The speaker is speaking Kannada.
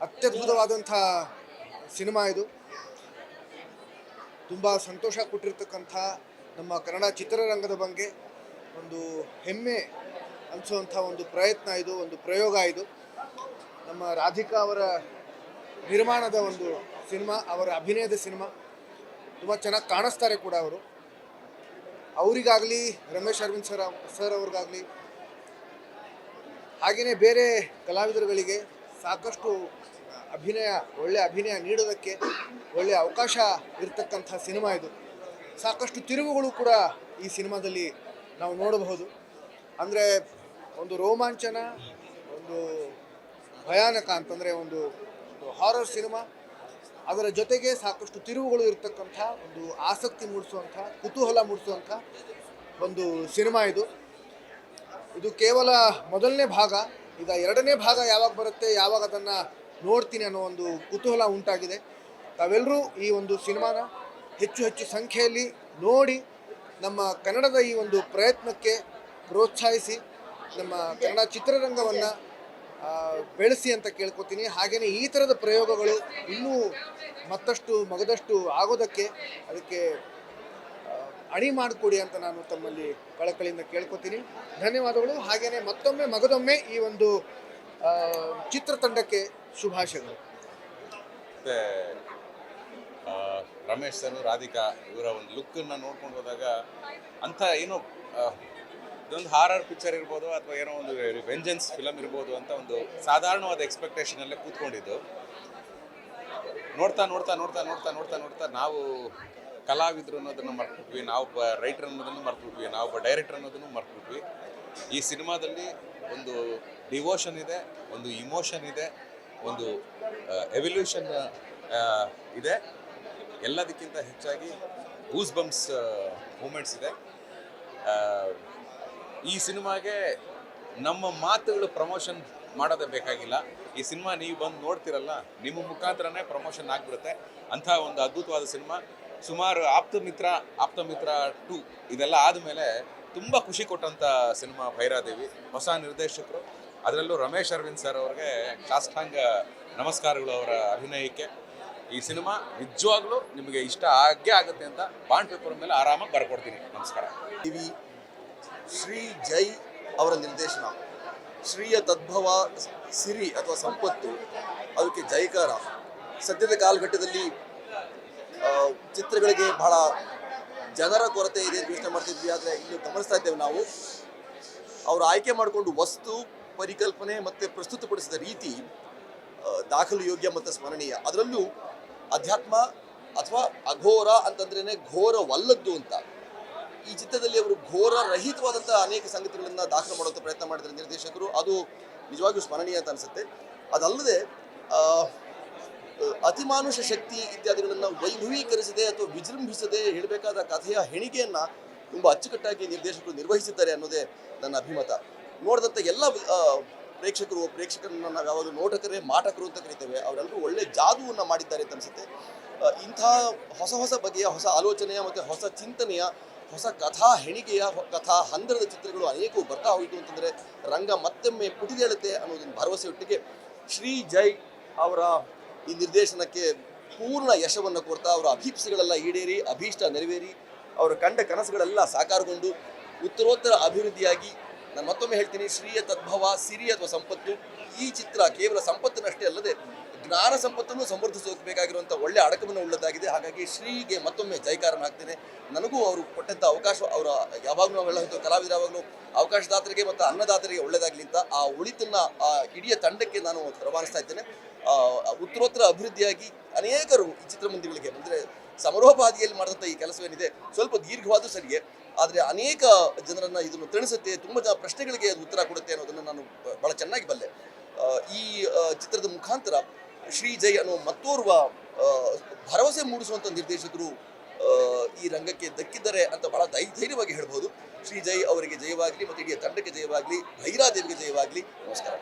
ಅತ್ಯದ್ಭುತವಾದಂಥ ಸಿನಿಮಾ ಇದು. ತುಂಬ ಸಂತೋಷ ಕೊಟ್ಟಿರ್ತಕ್ಕಂಥ ನಮ್ಮ ಕನ್ನಡ ಚಿತ್ರರಂಗದ ಬಗ್ಗೆ ಒಂದು ಹೆಮ್ಮೆ ಅನಿಸುವಂಥ ಒಂದು ಪ್ರಯತ್ನ ಇದು, ಒಂದು ಪ್ರಯೋಗ ಇದು. ನಮ್ಮ ರಾಧಿಕಾ ಅವರ ನಿರ್ಮಾಣದ ಒಂದು ಸಿನಿಮಾ, ಅವರ ಅಭಿನಯದ ಸಿನಿಮಾ. ತುಂಬ ಚೆನ್ನಾಗಿ ಕಾಣಿಸ್ತಾರೆ ಕೂಡ ಅವರು. ಅವರಿಗಾಗಲಿ, ರಮೇಶ್ ಅರವಿಂದ್ ಸರ್ ಅವ್ರಿಗಾಗಲಿ, ಹಾಗೆಯೇ ಬೇರೆ ಕಲಾವಿದರುಗಳಿಗೆ ಸಾಕಷ್ಟು ಒಳ್ಳೆಯ ಅಭಿನಯ ನೀಡೋದಕ್ಕೆ ಒಳ್ಳೆಯ ಅವಕಾಶ ಇರತಕ್ಕಂಥ ಸಿನಿಮಾ ಇದು. ಸಾಕಷ್ಟು ತಿರುವುಗಳು ಕೂಡ ಈ ಸಿನಿಮಾದಲ್ಲಿ ನಾವು ನೋಡಬಹುದು. ಅಂದರೆ ಒಂದು ರೋಮಾಂಚನ, ಒಂದು ಭಯಾನಕ ಅಂತಂದರೆ ಒಂದು ಹಾರರ್ ಸಿನಿಮಾ, ಅದರ ಜೊತೆಗೆ ಸಾಕಷ್ಟು ತಿರುವುಗಳು ಇರತಕ್ಕಂಥ ಒಂದು ಆಸಕ್ತಿ ಮೂಡಿಸುವಂಥ, ಕುತೂಹಲ ಮೂಡಿಸುವಂಥ ಒಂದು ಸಿನಿಮಾ ಇದು. ಇದು ಕೇವಲ ಮೊದಲನೇ ಭಾಗ. ಈಗ ಎರಡನೇ ಭಾಗ ಯಾವಾಗ ಬರುತ್ತೆ, ಯಾವಾಗ ಅದನ್ನು ನೋಡ್ತೀನಿ ಅನ್ನೋ ಒಂದು ಕುತೂಹಲ ಉಂಟಾಗಿದೆ. ತಾವೆಲ್ಲರೂ ಈ ಒಂದು ಸಿನಿಮಾನ ಹೆಚ್ಚು ಹೆಚ್ಚು ಸಂಖ್ಯೆಯಲ್ಲಿ ನೋಡಿ ನಮ್ಮ ಕನ್ನಡದ ಈ ಒಂದು ಪ್ರಯತ್ನಕ್ಕೆ ಪ್ರೋತ್ಸಾಹಿಸಿ ನಮ್ಮ ಕನ್ನಡ ಚಿತ್ರರಂಗವನ್ನು ಬೆಳೆಸಿ ಅಂತ ಕೇಳ್ಕೊತೀನಿ. ಹಾಗೆಯೇ ಈ ಥರದ ಪ್ರಯೋಗಗಳು ಇನ್ನೂ ಮತ್ತಷ್ಟು ಮಗದಷ್ಟು ಆಗೋದಕ್ಕೆ ಅದಕ್ಕೆ ಅಣಿ ಮಾಡಿಕೊಡಿ ಅಂತ ನಾನು ತಮ್ಮಲ್ಲಿ ಕಳಕಳಿಯಿಂದ ಕೇಳ್ಕೊತೀನಿ. ಧನ್ಯವಾದಗಳು. ಹಾಗೆಯೇ ಮಗದೊಮ್ಮೆ ಈ ಒಂದು ಚಿತ್ರತಂಡಕ್ಕೆ ಶುಭಾಶಯಗಳು. ರಮೇಶ್ ಸರ್, ರಾಧಿಕಾ ಇವರ ಒಂದು ಲುಕ್ಕನ್ನು ನೋಡ್ಕೊಂಡು ಹೋದಾಗ ಅಂಥ ಏನೋ ಇದೊಂದು ಹಾರರ್ ಪಿಕ್ಚರ್ ಇರ್ಬೋದು ಅಥವಾ ಏನೋ ಒಂದು ವೆಂಜನ್ಸ್ ಫಿಲಮ್ ಇರ್ಬೋದು ಅಂತ ಒಂದು ಸಾಧಾರಣವಾದ ಎಕ್ಸ್ಪೆಕ್ಟೇಷನಲ್ಲೇ ಕೂತ್ಕೊಂಡಿದ್ದು. ನೋಡ್ತಾ ನೋಡ್ತಾ ನೋಡ್ತಾ ನೋಡ್ತಾ ನೋಡ್ತಾ ನೋಡ್ತಾ ನಾವು ಕಲಾವಿದರು ಅನ್ನೋದನ್ನು ಮರ್ತ್ಬಿಟ್ವಿ, ನಾವೊಬ್ಬ ರೈಟರ್ ಅನ್ನೋದನ್ನು ಮರ್ತ್ಬಿಟ್ವಿ, ನಾವೊಬ್ಬ ಡೈರೆಕ್ಟರ್ ಅನ್ನೋದನ್ನು ಮರ್ತ್ಬಿಟ್ವಿ. ಈ ಸಿನಿಮಾದಲ್ಲಿ ಒಂದು ಡಿವೋಷನ್ ಇದೆ, ಒಂದು ಇಮೋಷನ್ ಇದೆ, ಒಂದು ಎವಲ್ಯೂಷನ್ ಇದೆ. ಎಲ್ಲದಕ್ಕಿಂತ ಹೆಚ್ಚಾಗಿ ಗೂಸ್ ಬಂಪ್ಸ್ ಮೂಮೆಂಟ್ಸ್ ಇದೆ. ಈ ಸಿನಿಮಾಗೆ ನಮ್ಮ ಮಾತುಗಳು ಪ್ರಮೋಷನ್ ಮಾಡೋದೇ ಬೇಕಾಗಿಲ್ಲ. ಈ ಸಿನಿಮಾ ನೀವು ಬಂದು ನೋಡ್ತಿರಲ್ಲ, ನಿಮ್ಮ ಮುಖಾಂತರನೇ ಪ್ರಮೋಷನ್ ಆಗಿಬಿಡುತ್ತೆ. ಅಂಥ ಒಂದು ಅದ್ಭುತವಾದ ಸಿನಿಮಾ. ಸುಮಾರು ಆಪ್ತ ಮಿತ್ರ 2 ಇದೆಲ್ಲ ಆದಮೇಲೆ ತುಂಬ ಖುಷಿ ಕೊಟ್ಟಂಥ ಸಿನಿಮಾ ಭೈರಾದೇವಿ. ಹೊಸ ನಿರ್ದೇಶಕರು, ಅದರಲ್ಲೂ ರಮೇಶ್ ಅರವಿಂದ್ ಸರ್ ಅವ್ರಿಗೆ ಸಾಷ್ಟಾಂಗ ನಮಸ್ಕಾರಗಳು ಅವರ ಅಭಿನಯಕ್ಕೆ. ಈ ಸಿನಿಮಾ ನಿಜವಾಗ್ಲೂ ನಿಮಗೆ ಇಷ್ಟ ಆಗುತ್ತೆ ಅಂತ ಬಾಂಡ್ ಪೇಪರ್ ಮೇಲೆ ಆರಾಮಾಗಿ ಬರ್ಕೊಡ್ತೀನಿ. ನಮಸ್ಕಾರ. ಶ್ರೀ ಜೈ ಅವರ ನಿರ್ದೇಶನ, ಶ್ರೀಯ ತದ್ಭವ ಸಿರಿ ಅಥವಾ ಸಂಪತ್ತು, ಅದಕ್ಕೆ ಜೈಕಾರ. ಸದ್ಯದ ಕಾಲಘಟ್ಟದಲ್ಲಿ ಚಿತ್ರಗಳಿಗೆ ಬಹಳ ಜನರ ಕೊರತೆ ಇದೆ ಅಂತ ಯೋಚನೆ ಮಾಡ್ತಿದ್ವಿ. ಆದರೆ ಇಲ್ಲಿ ಗಮನಿಸ್ತಾ ಇದ್ದೇವೆ ನಾವು, ಅವರು ಆಯ್ಕೆ ಮಾಡಿಕೊಂಡು ವಸ್ತು, ಪರಿಕಲ್ಪನೆ ಮತ್ತು ಪ್ರಸ್ತುತಪಡಿಸಿದ ರೀತಿ ದಾಖಲು ಯೋಗ್ಯ ಮತ್ತು ಸ್ಮರಣೀಯ. ಅದರಲ್ಲೂ ಅಧ್ಯಾತ್ಮ ಅಥವಾ ಅಘೋರ ಅಂತಂದ್ರೇ ಘೋರವಲ್ಲದ್ದು ಅಂತ. ಈ ಚಿತ್ರದಲ್ಲಿ ಅವರು ಘೋರ ರಹಿತವಾದಂಥ ಅನೇಕ ಸಂಗತಿಗಳನ್ನು ದಾಖಲು ಮಾಡುವಂಥ ಪ್ರಯತ್ನ ಮಾಡಿದರೆ ನಿರ್ದೇಶಕರು. ಅದು ನಿಜವಾಗಿಯೂ ಸ್ಮರಣೀಯ ಅಂತ ಅನಿಸುತ್ತೆ. ಅದಲ್ಲದೆ ಅತಿಮಾನುಷ ಶಕ್ತಿ ಇತ್ಯಾದಿಗಳನ್ನು ವೈಭವೀಕರಿಸದೆ ಅಥವಾ ವಿಜೃಂಭಿಸದೆ ಹೇಳಬೇಕಾದ ಕಥೆಯ ಹೆಣಿಗೆಯನ್ನು ತುಂಬ ಅಚ್ಚುಕಟ್ಟಾಗಿ ನಿರ್ದೇಶಕರು ನಿರ್ವಹಿಸಿದ್ದಾರೆ ಅನ್ನೋದೇ ನನ್ನ ಅಭಿಮತ. ನೋಡಿದಂಥ ಎಲ್ಲ ಪ್ರೇಕ್ಷಕರನ್ನು ನಾವು ಯಾವಾಗಲೂ ನೋಟಕರೇ ಮಾಟಕರು ಅಂತ ಕರಿತೇವೆ. ಅವರೆಲ್ಲರೂ ಒಳ್ಳೆ ಜಾದುವನ್ನು ಮಾಡಿದ್ದಾರೆ ಅಂತ ಅನಿಸುತ್ತೆ. ಇಂಥ ಹೊಸ ಬಗೆಯ ಹೊಸ ಆಲೋಚನೆಯ ಮತ್ತು ಹೊಸ ಚಿಂತನೆಯ, ಹೊಸ ಕಥಾ ಹೆಣಿಗೆಯ, ಕಥಾ ಹಂದರದ ಚಿತ್ರಗಳು ಅನೇಕವು ಬರ್ತಾ ಹೋಯಿತು ಅಂತಂದರೆ ರಂಗ ಮತ್ತೊಮ್ಮೆ ಪುಟಿದೇಳುತ್ತೆ ಅನ್ನೋದೊಂದು ಭರವಸೆಯೊಟ್ಟಿಗೆ ಶ್ರೀ ಜೈ ಅವರ ಈ ನಿರ್ದೇಶನಕ್ಕೆ ಪೂರ್ಣ ಯಶವನ್ನು ಕೊಡ್ತಾ, ಅವರ ಅಭೀಪ್ಸೆಗಳೆಲ್ಲ ಈಡೇರಿ, ಅಭೀಷ್ಟ ನೆರವೇರಿ, ಅವರ ಕಂಡ ಕನಸುಗಳೆಲ್ಲ ಸಾಕಾರಗೊಂಡು ಉತ್ತರೋತ್ತರ ಅಭಿವೃದ್ಧಿಯಾಗಿ, ನಾನು ಮತ್ತೊಮ್ಮೆ ಹೇಳ್ತೀನಿ, ಶ್ರೀಯ ತದ್ಭವ ಸಿರಿ ಅಥವಾ ಸಂಪತ್ತು. ಈ ಚಿತ್ರ ಕೇವಲ ಸಂಪತ್ತಿನಷ್ಟೇ ಅಲ್ಲದೆ ಜ್ಞಾನ ಸಂಪತ್ತನ್ನು ಸಮೃದ್ಧಿಸಬೇಕಾಗಿರುವಂಥ ಒಳ್ಳೆಯ ಅಡಕವನ್ನು ಉಳ್ಳದಾಗಿದೆ. ಹಾಗಾಗಿ ಶ್ರೀಗೆ ಮತ್ತೊಮ್ಮೆ ಜೈಕಾರನ ಹಾಕ್ತೇನೆ. ನನಗೂ ಅವರು ಕೊಟ್ಟಂಥ ಅವಕಾಶ, ಅವರ ಯಾವಾಗಲೂ ನಾವೆಲ್ಲ ಹೇಳ್ತೇವೆ, ಕಲಾವಿದರು ಯಾವಾಗಲೂ ಅವಕಾಶದಾತರಿಗೆ ಮತ್ತು ಅನ್ನದಾತರಿಗೆ ಒಳ್ಳೆಯದಾಗಲಿ ಅಂತ ಆ ಒಳಿತನ್ನು ಆ ಇಡೀ ತಂಡಕ್ಕೆ ನಾನು ರವಾನಿಸ್ತಾ ಇದ್ದೇನೆ. ಉತ್ತರೋತ್ತರ ಅಭಿವೃದ್ಧಿಯಾಗಿ ಅನೇಕರು ಈ ಚಿತ್ರಮಂದಿರಗಳಿಗೆ ಅಂದರೆ ಸಮರೋಪಾದಿಯಲ್ಲಿ ಮಾಡಿದಂಥ ಈ ಕೆಲಸವೇನಿದೆ ಸ್ವಲ್ಪ ದೀರ್ಘವಾದ ಸರಿಯೇ, ಆದರೆ ಅನೇಕ ಜನರನ್ನು ಇದನ್ನು ತಿಳಿಸುತ್ತೆ, ತುಂಬ ಜನ ಪ್ರಶ್ನೆಗಳಿಗೆ ಅದು ಉತ್ತರ ಕೊಡುತ್ತೆ ಅನ್ನೋದನ್ನು ನಾನು ಭಾಳ ಚೆನ್ನಾಗಿ ಬಲ್ಲೆ. ಈ ಚಿತ್ರದ ಮುಖಾಂತರ ಶ್ರೀ ಜೈ ಅನ್ನೋ ಮತ್ತೋರ್ವ ಭರವಸೆ ಮೂಡಿಸುವಂಥ ನಿರ್ದೇಶಕರು ಈ ರಂಗಕ್ಕೆ ದಕ್ಕಿದ್ದಾರೆ ಅಂತ ಬಹಳ ಧೈರ್ಯವಾಗಿ ಹೇಳ್ಬೋದು. ಶ್ರೀ ಜೈ ಅವರಿಗೆ ಜಯವಾಗಲಿ ಮತ್ತು ಇಡೀ ತಂಡಕ್ಕೆ ಜಯವಾಗಲಿ, ಭೈರಾದೇವಿಗೆ ಜಯವಾಗಲಿ. ನಮಸ್ಕಾರ.